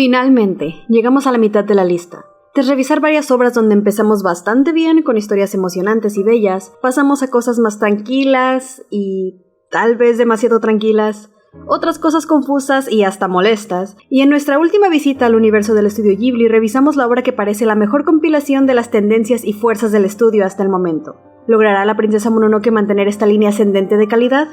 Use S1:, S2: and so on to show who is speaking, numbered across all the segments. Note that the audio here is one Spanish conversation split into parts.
S1: Finalmente, llegamos a la mitad de la lista. Tras revisar varias obras donde empezamos bastante bien, con historias emocionantes y bellas, pasamos a cosas más tranquilas y tal vez demasiado tranquilas, otras cosas confusas y hasta molestas, y en nuestra última visita al universo del estudio Ghibli revisamos la obra que parece la mejor compilación de las tendencias y fuerzas del estudio hasta el momento. ¿Logrará la princesa Mononoke mantener esta línea ascendente de calidad?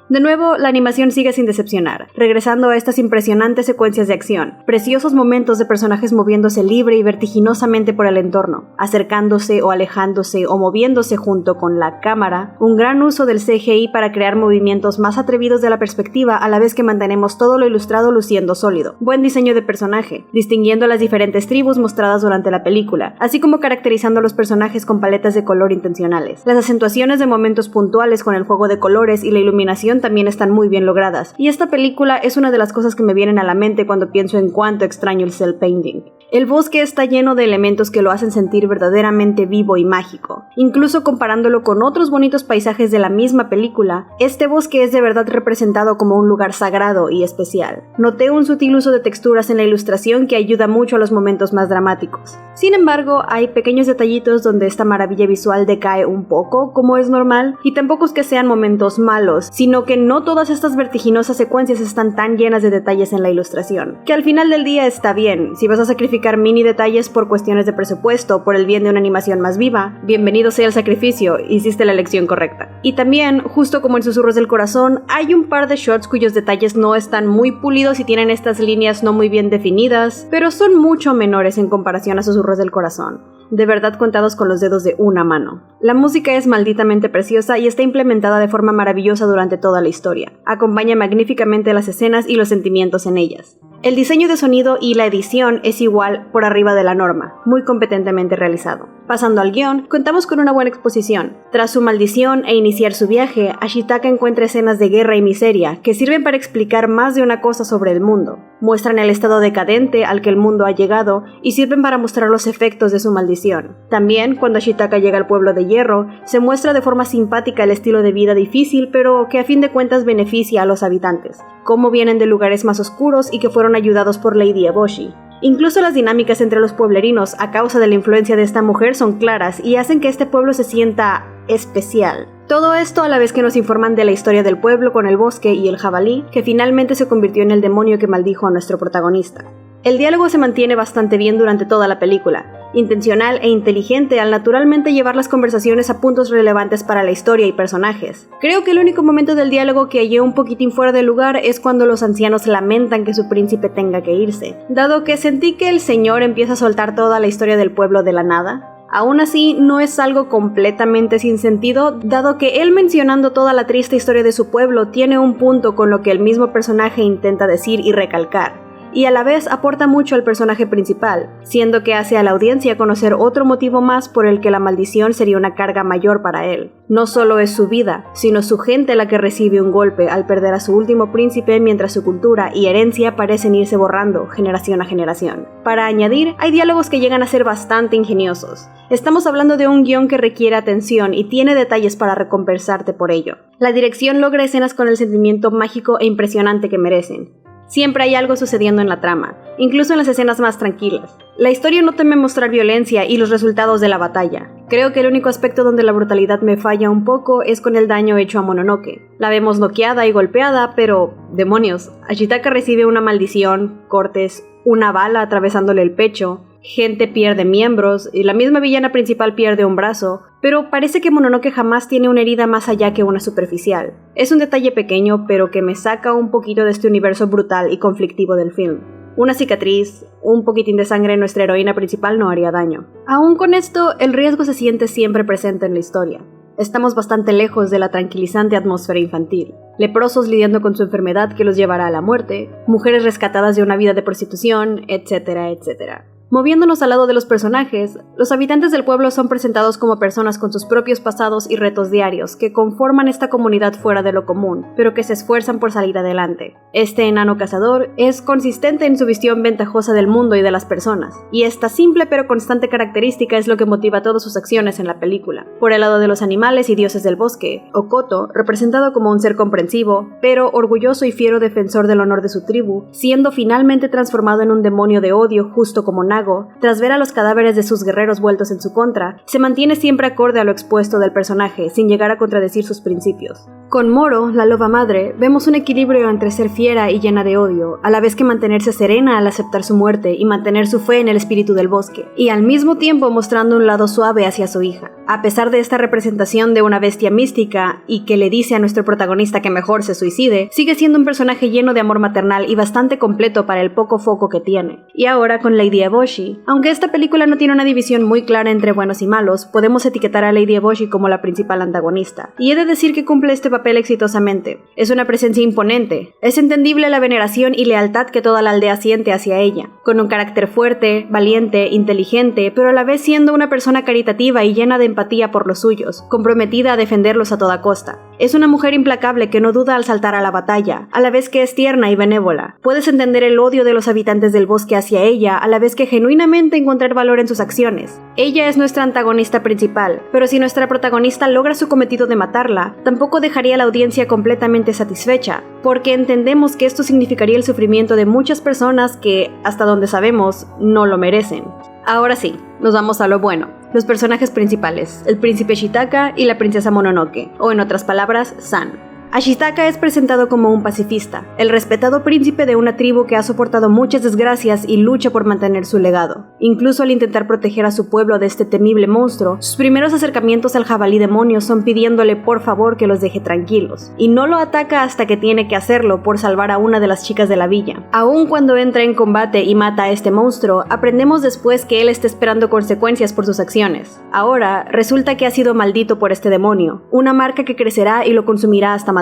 S1: De nuevo, la animación sigue sin decepcionar, regresando a estas impresionantes secuencias de acción, preciosos momentos de personajes moviéndose libre y vertiginosamente por el entorno, acercándose o alejándose o moviéndose junto con la cámara, un gran uso del CGI para crear movimientos más atrevidos de la perspectiva a la vez que mantenemos todo lo ilustrado luciendo sólido, buen diseño de personaje, distinguiendo a las diferentes tribus mostradas durante la película, así como caracterizando a los personajes con paletas de color intencionales. Las acentuaciones de momentos puntuales con el juego de colores y la iluminación también están muy bien logradas, y esta película es una de las cosas que me vienen a la mente cuando pienso en cuánto extraño el cel painting. El bosque está lleno de elementos que lo hacen sentir verdaderamente vivo y mágico. Incluso comparándolo con otros bonitos paisajes de la misma película, este bosque es de verdad representado como un lugar sagrado y especial. Noté un sutil uso de texturas en la ilustración que ayuda mucho a los momentos más dramáticos. Sin embargo, hay pequeños detallitos donde esta maravilla visual decae un poco, como es normal, y tampoco es que sean momentos malos, sino que no todas estas vertiginosas secuencias están tan llenas de detalles en la ilustración, que al final del día está bien. Si vas a sacrificar mini detalles por cuestiones de presupuesto o por el bien de una animación más viva, bienvenido sea el sacrificio, hiciste la elección correcta. Y también, justo como en Susurros del Corazón, hay un par de shots cuyos detalles no están muy pulidos y tienen estas líneas no muy bien definidas, pero son mucho menores en comparación a Susurros del Corazón, de verdad contados con los dedos de una mano. La música es malditamente preciosa y está implementada de forma maravillosa durante toda la historia. Acompaña magníficamente las escenas y los sentimientos en ellas. El diseño de sonido y la edición es igual por arriba de la norma, muy competentemente realizado. Pasando al guión, contamos con una buena exposición. Tras su maldición e iniciar su viaje, Ashitaka encuentra escenas de guerra y miseria que sirven para explicar más de una cosa sobre el mundo. Muestran el estado decadente al que el mundo ha llegado y sirven para mostrar los efectos de su maldición. También, cuando Ashitaka llega al pueblo de hierro, se muestra de forma simpática el estilo de vida difícil, pero que a fin de cuentas beneficia a los habitantes, cómo vienen de lugares más oscuros y que fueron ayudados por Lady Eboshi. Incluso las dinámicas entre los pueblerinos a causa de la influencia de esta mujer son claras y hacen que este pueblo se sienta especial. Todo esto a la vez que nos informan de la historia del pueblo con el bosque y el jabalí, que finalmente se convirtió en el demonio que maldijo a nuestro protagonista. El diálogo se mantiene bastante bien durante toda la película, intencional e inteligente al naturalmente llevar las conversaciones a puntos relevantes para la historia y personajes. Creo que el único momento del diálogo que hallé un poquitín fuera de lugar es cuando los ancianos lamentan que su príncipe tenga que irse, dado que sentí que el señor empieza a soltar toda la historia del pueblo de la nada. Aún así, no es algo completamente sin sentido, dado que él mencionando toda la triste historia de su pueblo tiene un punto con lo que el mismo personaje intenta decir y recalcar, y a la vez aporta mucho al personaje principal, siendo que hace a la audiencia conocer otro motivo más por el que la maldición sería una carga mayor para él. No solo es su vida, sino su gente la que recibe un golpe al perder a su último príncipe, mientras su cultura y herencia parecen irse borrando generación a generación. Para añadir, hay diálogos que llegan a ser bastante ingeniosos. Estamos hablando de un guión que requiere atención y tiene detalles para recompensarte por ello. La dirección logra escenas con el sentimiento mágico e impresionante que merecen. Siempre hay algo sucediendo en la trama, incluso en las escenas más tranquilas. La historia no teme mostrar violencia y los resultados de la batalla. Creo que el único aspecto donde la brutalidad me falla un poco es con el daño hecho a Mononoke. La vemos noqueada y golpeada, pero demonios, Ashitaka recibe una maldición, cortes, una bala atravesándole el pecho, gente pierde miembros y la misma villana principal pierde un brazo, pero parece que Mononoke jamás tiene una herida más allá que una superficial. Es un detalle pequeño, pero que me saca un poquito de este universo brutal y conflictivo del film. Una cicatriz, un poquitín de sangre en nuestra heroína principal no haría daño. Aún con esto, el riesgo se siente siempre presente en la historia. Estamos bastante lejos de la tranquilizante atmósfera infantil. Leprosos lidiando con su enfermedad que los llevará a la muerte, mujeres rescatadas de una vida de prostitución, etcétera, etcétera. Moviéndonos al lado de los personajes, los habitantes del pueblo son presentados como personas con sus propios pasados y retos diarios que conforman esta comunidad fuera de lo común, pero que se esfuerzan por salir adelante. Este enano cazador es consistente en su visión ventajosa del mundo y de las personas, y esta simple pero constante característica es lo que motiva todas sus acciones en la película. Por el lado de los animales y dioses del bosque, Okoto, representado como un ser comprensivo, pero orgulloso y fiero defensor del honor de su tribu, siendo finalmente transformado en un demonio de odio justo como Nago, tras ver a los cadáveres de sus guerreros vueltos en su contra, se mantiene siempre acorde a lo expuesto del personaje, sin llegar a contradecir sus principios. Con Moro, la loba madre, vemos un equilibrio entre ser fiera y llena de odio, a la vez que mantenerse serena al aceptar su muerte y mantener su fe en el espíritu del bosque, y al mismo tiempo mostrando un lado suave hacia su hija. A pesar de esta representación de una bestia mística y que le dice a nuestro protagonista que mejor se suicide, sigue siendo un personaje lleno de amor maternal y bastante completo para el poco foco que tiene. Y ahora con Lady Eboshi, aunque esta película no tiene una división muy clara entre buenos y malos, podemos etiquetar a Lady Eboshi como la principal antagonista, y he de decir que cumple este papel exitosamente. Es una presencia imponente, es entendible la veneración y lealtad que toda la aldea siente hacia ella, con un carácter fuerte, valiente, inteligente, pero a la vez siendo una persona caritativa y llena de empatía por los suyos, comprometida a defenderlos a toda costa. Es una mujer implacable que no duda al saltar a la batalla, a la vez que es tierna y benévola. Puedes entender el odio de los habitantes del bosque hacia ella, a la vez que genuinamente encontrar valor en sus acciones. Ella es nuestra antagonista principal, pero si nuestra protagonista logra su cometido de matarla, tampoco dejaría a la audiencia completamente satisfecha, porque entendemos que esto significaría el sufrimiento de muchas personas que, hasta donde sabemos, no lo merecen. Ahora sí, nos vamos a lo bueno. Los personajes principales, el príncipe Ashitaka y la princesa Mononoke, o en otras palabras, San. Ashitaka es presentado como un pacifista, el respetado príncipe de una tribu que ha soportado muchas desgracias y lucha por mantener su legado. Incluso al intentar proteger a su pueblo de este temible monstruo, sus primeros acercamientos al jabalí demonio son pidiéndole por favor que los deje tranquilos, y no lo ataca hasta que tiene que hacerlo por salvar a una de las chicas de la villa. Aun cuando entra en combate y mata a este monstruo, aprendemos después que él está esperando consecuencias por sus acciones. Ahora, resulta que ha sido maldito por este demonio, una marca que crecerá y lo consumirá hasta matarlo.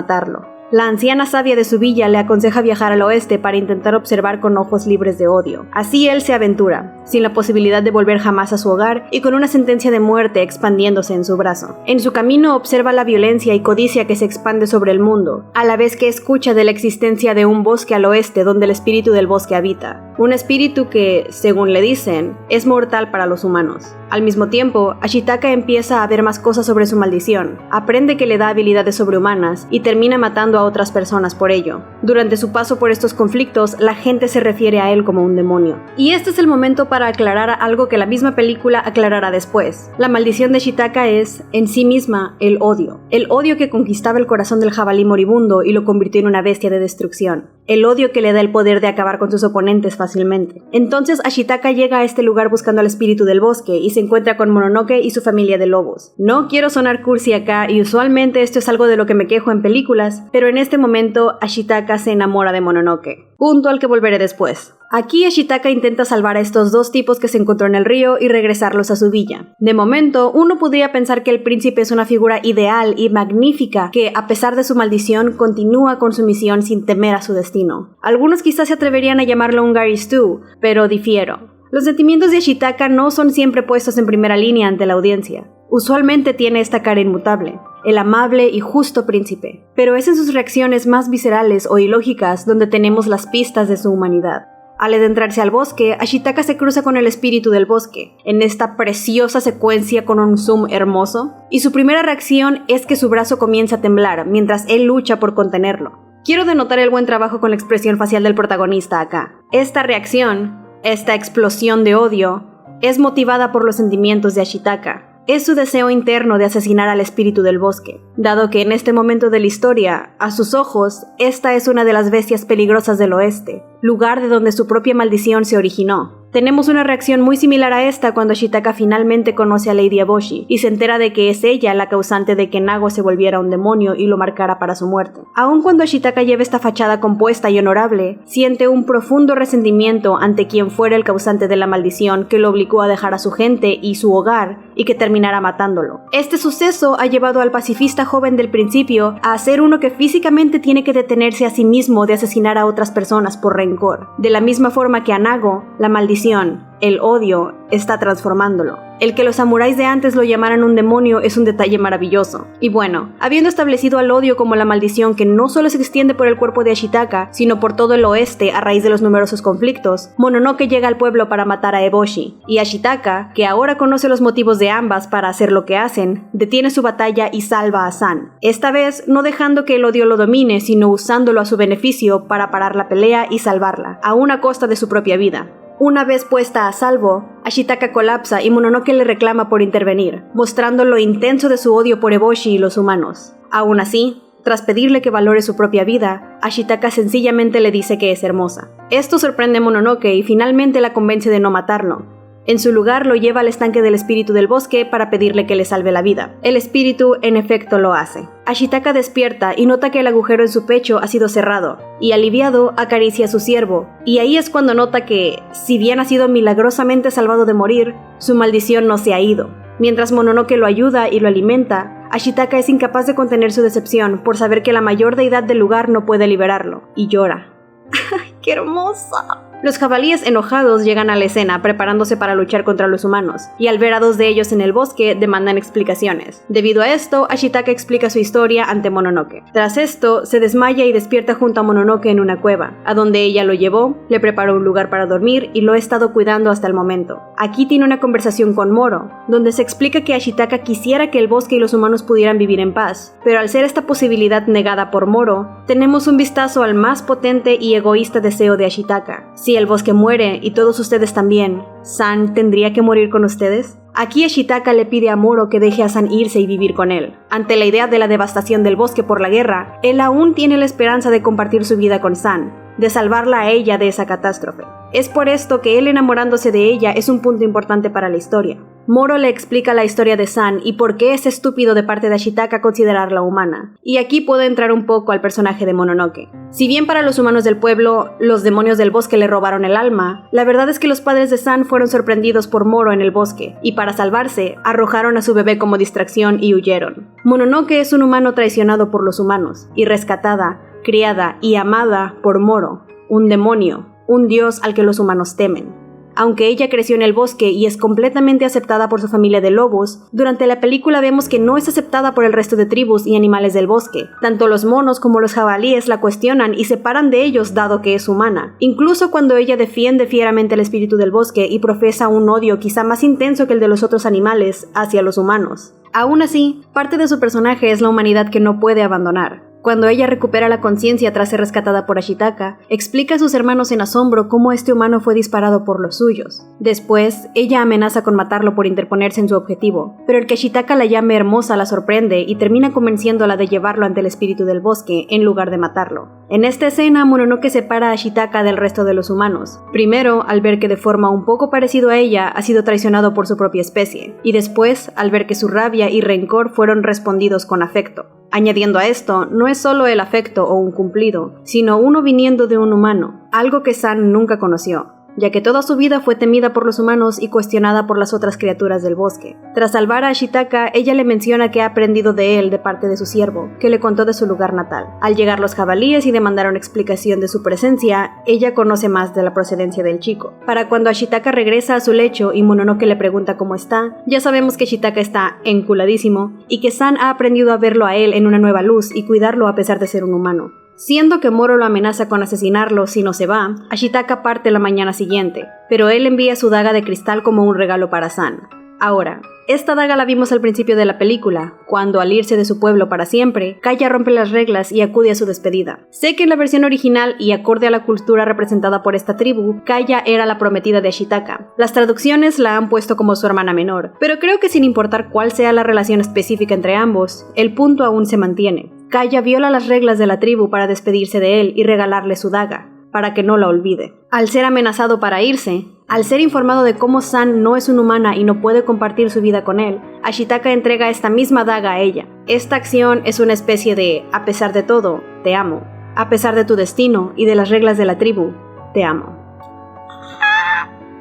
S1: La anciana sabia de su villa le aconseja viajar al oeste para intentar observar con ojos libres de odio. Así él se aventura, sin la posibilidad de volver jamás a su hogar y con una sentencia de muerte expandiéndose en su brazo. En su camino observa la violencia y codicia que se expande sobre el mundo, a la vez que escucha de la existencia de un bosque al oeste donde el espíritu del bosque habita. Un espíritu que, según le dicen, es mortal para los humanos. Al mismo tiempo, Ashitaka empieza a ver más cosas sobre su maldición, aprende que le da habilidades sobrehumanas y termina matando a otras personas por ello. Durante su paso por estos conflictos, la gente se refiere a él como un demonio. Y este es el momento para aclarar algo que la misma película aclarará después. La maldición de Ashitaka es, en sí misma, el odio que conquistaba el corazón del jabalí moribundo y lo convirtió en una bestia de destrucción. El odio que le da el poder de acabar con sus oponentes fácilmente. Entonces Ashitaka llega a este lugar buscando al espíritu del bosque y se encuentra con Mononoke y su familia de lobos. No quiero sonar cursi acá y usualmente esto es algo de lo que me quejo en películas, pero en este momento Ashitaka se enamora de Mononoke. Punto al que volveré después. Aquí Ashitaka intenta salvar a estos dos tipos que se encontró en el río y regresarlos a su villa. De momento, uno podría pensar que el príncipe es una figura ideal y magnífica que, a pesar de su maldición, continúa con su misión sin temer a su destino. Algunos quizás se atreverían a llamarlo un Gary Stu, pero difiero. Los sentimientos de Ashitaka no son siempre puestos en primera línea ante la audiencia. Usualmente tiene esta cara inmutable, el amable y justo príncipe, pero es en sus reacciones más viscerales o ilógicas donde tenemos las pistas de su humanidad. Al adentrarse al bosque, Ashitaka se cruza con el espíritu del bosque, en esta preciosa secuencia con un zoom hermoso, y su primera reacción es que su brazo comienza a temblar mientras él lucha por contenerlo. Quiero denotar el buen trabajo con la expresión facial del protagonista acá. Esta reacción, esta explosión de odio, es motivada por los sentimientos de Ashitaka. Es su deseo interno de asesinar al espíritu del bosque, dado que en este momento de la historia, a sus ojos, esta es una de las bestias peligrosas del oeste, lugar de donde su propia maldición se originó. Tenemos una reacción muy similar a esta cuando Ashitaka finalmente conoce a Lady Eboshi y se entera de que es ella la causante de que Nago se volviera un demonio y lo marcara para su muerte. Aun cuando Ashitaka lleva esta fachada compuesta y honorable, siente un profundo resentimiento ante quien fuera el causante de la maldición que lo obligó a dejar a su gente y su hogar y que terminara matándolo. Este suceso ha llevado al pacifista joven del principio a ser uno que físicamente tiene que detenerse a sí mismo de asesinar a otras personas por rencor. De la misma forma que a Nago, la maldición maldición, el odio, está transformándolo. El que los samuráis de antes lo llamaran un demonio es un detalle maravilloso. Y bueno, habiendo establecido al odio como la maldición que no solo se extiende por el cuerpo de Ashitaka, sino por todo el oeste a raíz de los numerosos conflictos, Mononoke llega al pueblo para matar a Eboshi, y Ashitaka, que ahora conoce los motivos de ambas para hacer lo que hacen, detiene su batalla y salva a San. Esta vez no dejando que el odio lo domine, sino usándolo a su beneficio para parar la pelea y salvarla, aún a costa de su propia vida. Una vez puesta a salvo, Ashitaka colapsa y Mononoke le reclama por intervenir, mostrando lo intenso de su odio por Eboshi y los humanos. Aún así, tras pedirle que valore su propia vida, Ashitaka sencillamente le dice que es hermosa. Esto sorprende a Mononoke y finalmente la convence de no matarlo. En su lugar lo lleva al estanque del espíritu del bosque para pedirle que le salve la vida. El espíritu en efecto lo hace. Ashitaka despierta y nota que el agujero en su pecho ha sido cerrado, y aliviado acaricia a su ciervo, y ahí es cuando nota que, si bien ha sido milagrosamente salvado de morir, su maldición no se ha ido. Mientras Mononoke lo ayuda y lo alimenta, Ashitaka es incapaz de contener su decepción por saber que la mayor deidad del lugar no puede liberarlo, y llora. ¡Ay, qué hermosa! Los jabalíes enojados llegan a la escena preparándose para luchar contra los humanos, y al ver a dos de ellos en el bosque demandan explicaciones. Debido a esto, Ashitaka explica su historia ante Mononoke. Tras esto, se desmaya y despierta junto a Mononoke en una cueva, a donde ella lo llevó, le preparó un lugar para dormir y lo ha estado cuidando hasta el momento. Aquí tiene una conversación con Moro, donde se explica que Ashitaka quisiera que el bosque y los humanos pudieran vivir en paz, pero al ser esta posibilidad negada por Moro, tenemos un vistazo al más potente y egoísta deseo de Ashitaka. Si el bosque muere y todos ustedes también, ¿San tendría que morir con ustedes? Aquí Ashitaka le pide a Moro que deje a San irse y vivir con él. Ante la idea de la devastación del bosque por la guerra, él aún tiene la esperanza de compartir su vida con San, de salvarla a ella de esa catástrofe. Es por esto que él enamorándose de ella es un punto importante para la historia. Moro le explica la historia de San y por qué es estúpido de parte de Ashitaka considerarla humana. Y aquí puede entrar un poco al personaje de Mononoke. Si bien para los humanos del pueblo, los demonios del bosque le robaron el alma, la verdad es que los padres de San fueron sorprendidos por Moro en el bosque, y para salvarse, arrojaron a su bebé como distracción y huyeron. Mononoke es un humano traicionado por los humanos, y rescatada, criada y amada por Moro, un demonio, un dios al que los humanos temen. Aunque ella creció en el bosque y es completamente aceptada por su familia de lobos, durante la película vemos que no es aceptada por el resto de tribus y animales del bosque. Tanto los monos como los jabalíes la cuestionan y separan de ellos dado que es humana. Incluso cuando ella defiende fieramente el espíritu del bosque y profesa un odio quizá más intenso que el de los otros animales hacia los humanos. Aún así, parte de su personaje es la humanidad que no puede abandonar. Cuando ella recupera la conciencia tras ser rescatada por Ashitaka, explica a sus hermanos en asombro cómo este humano fue disparado por los suyos. Después, ella amenaza con matarlo por interponerse en su objetivo, pero el que Ashitaka la llame hermosa la sorprende y termina convenciéndola de llevarlo ante el espíritu del bosque en lugar de matarlo. En esta escena, Mononoke separa a Ashitaka del resto de los humanos. Primero, al ver que de forma un poco parecido a ella ha sido traicionado por su propia especie, y después, al ver que su rabia y rencor fueron respondidos con afecto. Añadiendo a esto, no es solo el afecto o un cumplido, sino uno viniendo de un humano, algo que San nunca conoció, ya que toda su vida fue temida por los humanos y cuestionada por las otras criaturas del bosque. Tras salvar a Ashitaka, ella le menciona que ha aprendido de él de parte de su siervo, que le contó de su lugar natal. Al llegar los jabalíes y demandaron explicación de su presencia, ella conoce más de la procedencia del chico. Para cuando Ashitaka regresa a su lecho y Mononoke le pregunta cómo está, ya sabemos que Ashitaka está enculadísimo y que San ha aprendido a verlo a él en una nueva luz y cuidarlo a pesar de ser un humano. Siendo que Moro lo amenaza con asesinarlo si no se va, Ashitaka parte la mañana siguiente, pero él envía su daga de cristal como un regalo para San. Ahora, esta daga la vimos al principio de la película, cuando al irse de su pueblo para siempre, Kaya rompe las reglas y acude a su despedida. Sé que en la versión original y acorde a la cultura representada por esta tribu, Kaya era la prometida de Ashitaka. Las traducciones la han puesto como su hermana menor, pero creo que sin importar cuál sea la relación específica entre ambos, el punto aún se mantiene. Kaya viola las reglas de la tribu para despedirse de él y regalarle su daga, para que no la olvide. Al ser amenazado para irse, al ser informado de cómo San no es una humana y no puede compartir su vida con él, Ashitaka entrega esta misma daga a ella. Esta acción es una especie de, a pesar de todo, te amo. A pesar de tu destino y de las reglas de la tribu, te amo.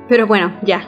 S1: Pero bueno, ya.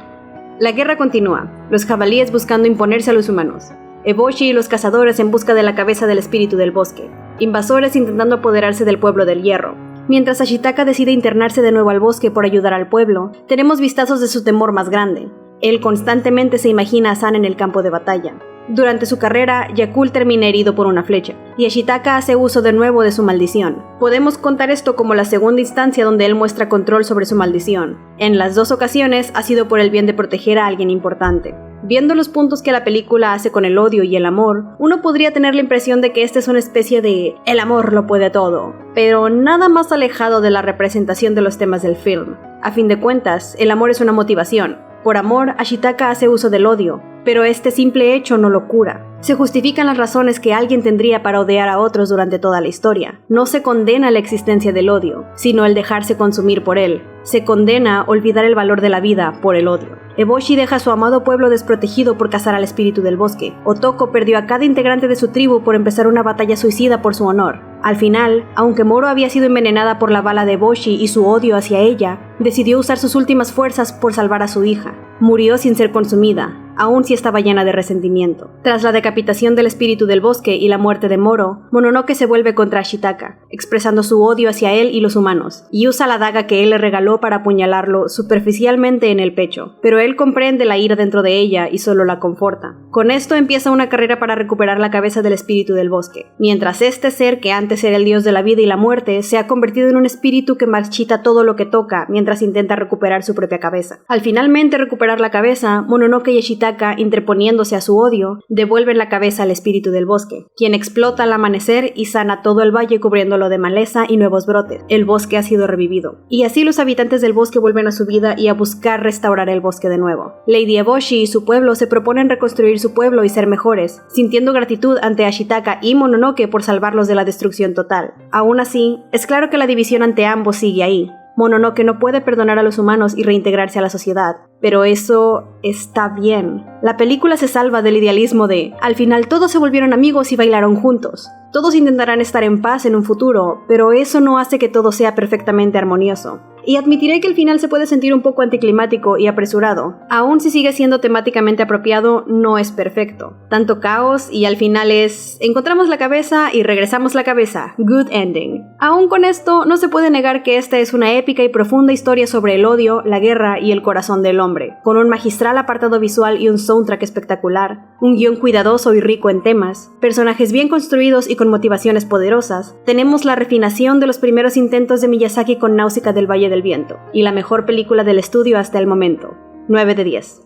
S1: La guerra continúa, los jabalíes buscando imponerse a los humanos. Eboshi y los cazadores en busca de la cabeza del espíritu del bosque. Invasores intentando apoderarse del pueblo del hierro. Mientras Ashitaka decide internarse de nuevo al bosque por ayudar al pueblo, tenemos vistazos de su temor más grande. Él constantemente se imagina a San en el campo de batalla. Durante su carrera, Yakul termina herido por una flecha, y Ashitaka hace uso de nuevo de su maldición. Podemos contar esto como la segunda instancia donde él muestra control sobre su maldición. En las dos ocasiones ha sido por el bien de proteger a alguien importante. Viendo los puntos que la película hace con el odio y el amor, uno podría tener la impresión de que esta es una especie de "el amor lo puede todo", pero nada más alejado de la representación de los temas del film. A fin de cuentas, el amor es una motivación. Por amor, Ashitaka hace uso del odio, pero este simple hecho no lo cura. Se justifican las razones que alguien tendría para odiar a otros durante toda la historia. No se condena la existencia del odio, sino el dejarse consumir por él. Se condena olvidar el valor de la vida por el odio. Eboshi deja a su amado pueblo desprotegido por cazar al espíritu del bosque. Otoko perdió a cada integrante de su tribu por empezar una batalla suicida por su honor. Al final, aunque Moro había sido envenenada por la bala de Eboshi y su odio hacia ella, decidió usar sus últimas fuerzas por salvar a su hija. Murió sin ser consumida, aun si estaba llena de resentimiento. Tras la decapitación del espíritu del bosque y la muerte de Moro, Mononoke se vuelve contra Ashitaka, expresando su odio hacia él y los humanos, y usa la daga que él le regaló para apuñalarlo superficialmente en el pecho, pero él comprende la ira dentro de ella y solo la conforta. Con esto empieza una carrera para recuperar la cabeza del espíritu del bosque, mientras este ser que antes era el dios de la vida y la muerte se ha convertido en un espíritu que marchita todo lo que toca mientras intenta recuperar su propia cabeza. Al finalmente recuperar la cabeza, Mononoke y Ashitaka, interponiéndose a su odio, devuelven la cabeza al espíritu del bosque, quien explota al amanecer y sana todo el valle cubriéndolo de maleza y nuevos brotes. El bosque ha sido revivido. Y así los habitantes del bosque vuelven a su vida y a buscar restaurar el bosque de nuevo. Lady Eboshi y su pueblo se proponen reconstruir su pueblo y ser mejores, sintiendo gratitud ante Ashitaka y Mononoke por salvarlos de la destrucción total. Aún así, es claro que la división ante ambos sigue ahí. Mononoke no puede perdonar a los humanos y reintegrarse a la sociedad, pero eso está bien. La película se salva del idealismo de al final todos se volvieron amigos y bailaron juntos. Todos intentarán estar en paz en un futuro, pero eso no hace que todo sea perfectamente armonioso. Y admitiré que el final se puede sentir un poco anticlimático y apresurado. Aún si sigue siendo temáticamente apropiado, no es perfecto. Tanto caos y al final es encontramos la cabeza y regresamos la cabeza. Good ending. Aún con esto, no se puede negar que esta es una épica y profunda historia sobre el odio, la guerra y el corazón del hombre, con un magistral apartado visual y un soundtrack espectacular, un guión cuidadoso y rico en temas, personajes bien construidos y con motivaciones poderosas. Tenemos la refinación de los primeros intentos de Miyazaki con Náusica del Valle del Viento, y la mejor película del estudio hasta el momento. 9 de 10.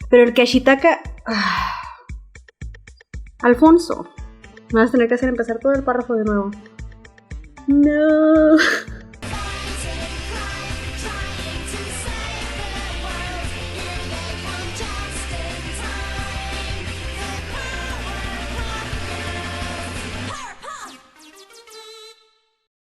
S1: Pero el que Ashitaka... Alfonso. Me vas a tener que hacer empezar todo el párrafo de nuevo. No.